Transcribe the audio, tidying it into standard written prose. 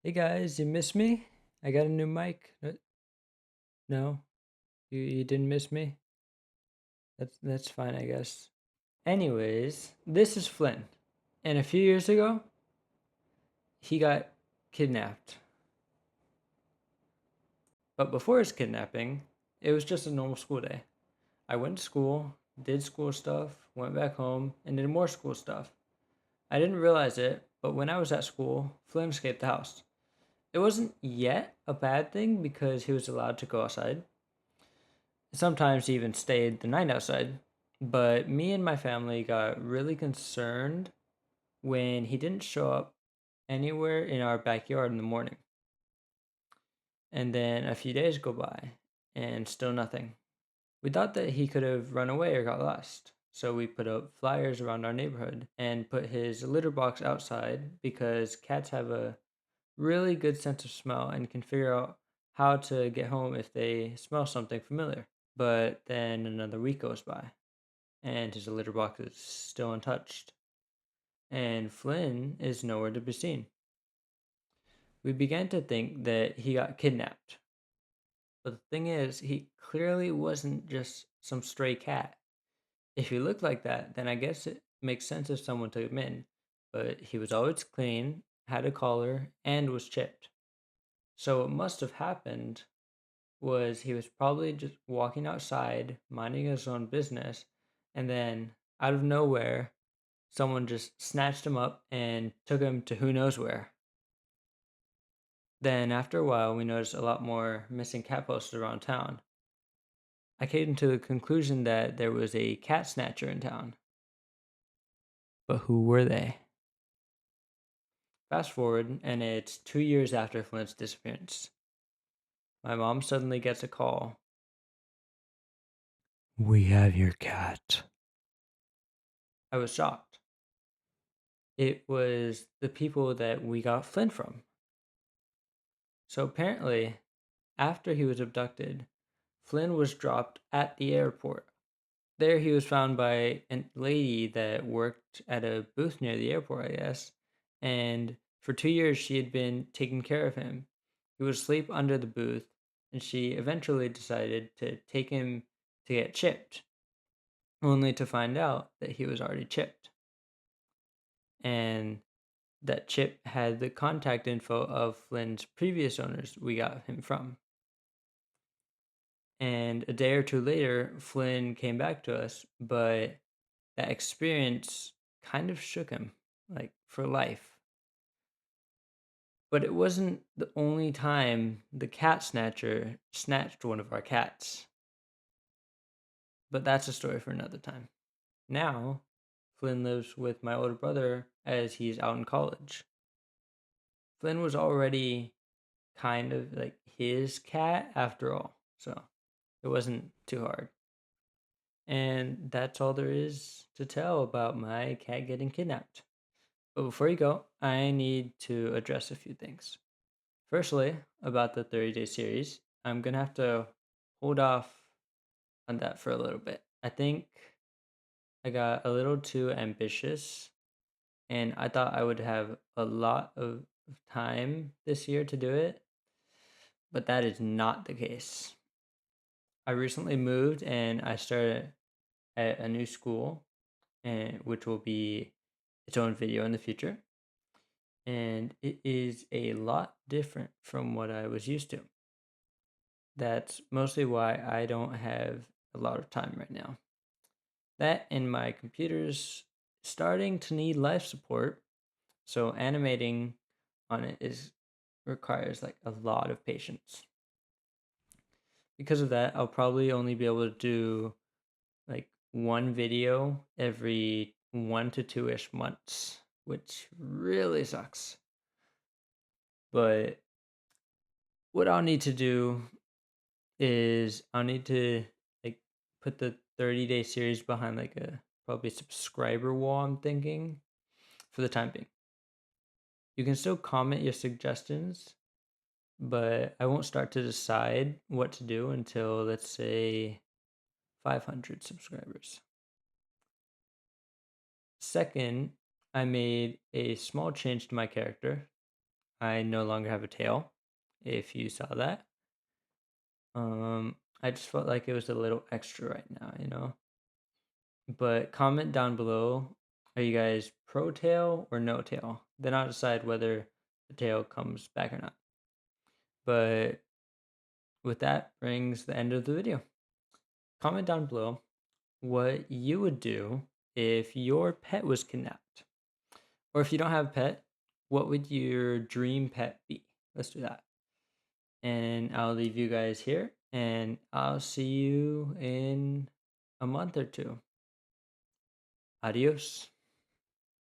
Hey guys, you miss me? I got a new mic. No, you didn't miss me. That's fine, I guess. Anyways, this is Flynn, and a few years ago, he got kidnapped. But before his kidnapping, it was just a normal school day. I went to school, did school stuff, went back home, and did more school stuff. I didn't realize it, but when I was at school, Flynn escaped the house. It wasn't yet a bad thing because he was allowed to go outside. Sometimes he even stayed the night outside. But me and my family got really concerned when he didn't show up anywhere in our backyard in the morning. And then a few days go by and still nothing. We thought that he could have run away or got lost. So we put up flyers around our neighborhood and put his litter box outside because cats have a really good sense of smell and can figure out how to get home if they smell something familiar. But then another week goes by, and his litter box is still untouched, and Flynn is nowhere to be seen. We began to think that he got kidnapped. But the thing is, he clearly wasn't just some stray cat. If he looked like that, then I guess it makes sense if someone took him in. But he was always clean, had a collar, and was chipped. So what must have happened was he was probably just walking outside, minding his own business, and then out of nowhere, someone just snatched him up and took him to who knows where. Then, after a while, we noticed a lot more missing cat posters around town. I came to the conclusion that there was a cat snatcher in town. But who were they? Fast forward, and it's 2 years after Flint's disappearance. My mom suddenly gets a call. We have your cat. I was shocked. It was the people that we got Flint from. So apparently, after he was abducted, Flynn was dropped at the airport. There, he was found by a lady that worked at a booth near the airport, I guess. And for 2 years, she had been taking care of him. He would sleep under the booth, and she eventually decided to take him to get chipped, only to find out that he was already chipped. And that chip had the contact info of Flynn's previous owners we got him from. And a day or two later, Flynn came back to us, but that experience kind of shook him, like for life. But it wasn't the only time the cat snatcher snatched one of our cats. But that's a story for another time. Now, Flynn lives with my older brother as he's out in college. Flynn was already kind of like his cat after all, so it wasn't too hard. And that's all there is to tell about my cat getting kidnapped. But before you go, I need to address a few things. Firstly, about the 30-day series, I'm going to have to hold off on that for a little bit. I think I got a little too ambitious, and I thought I would have a lot of time this year to do it, but that is not the case. I recently moved and I started at a new school, and which will be its own video in the future. And it is a lot different from what I was used to. That's mostly why I don't have a lot of time right now. That and my computer's starting to need life support, so animating on it is requires like a lot of patience. Because of that, I'll probably only be able to do like one video every 1 to 2-ish months, which really sucks. But what I'll need to do is I'll need to like put the 30-day series behind like a probably subscriber wall, I'm thinking, for the time being. You can still comment your suggestions, but I won't start to decide what to do until, let's say, 500 subscribers. Second, I made a small change to my character. I no longer have a tail, if you saw that. I just felt like it was a little extra right now. But comment down below, are you guys pro tail or no tail? Then I'll decide whether the tail comes back or not. But with that brings the end of the video. Comment down below what you would do if your pet was kidnapped. Or if you don't have a pet, what would your dream pet be? Let's do that. And I'll leave you guys here, and I'll see you in a month or two. Adios.